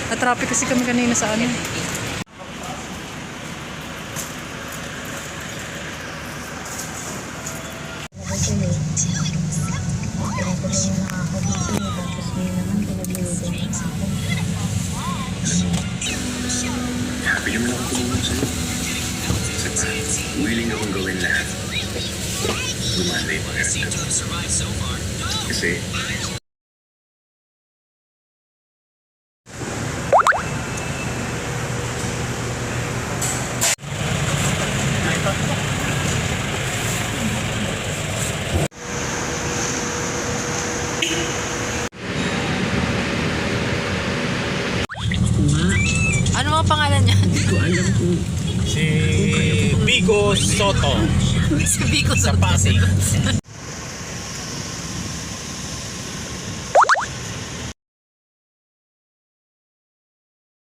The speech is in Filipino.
Na-traffic kasi kami kanina sa ano. Happy naman ako tumulong sa'yo. Saka, willing akong gawin lahat. Gumana yung pakiramdam. Kasi, Ano mga pangalan niya? Si Bigo Soto Si Vico sa Pasig.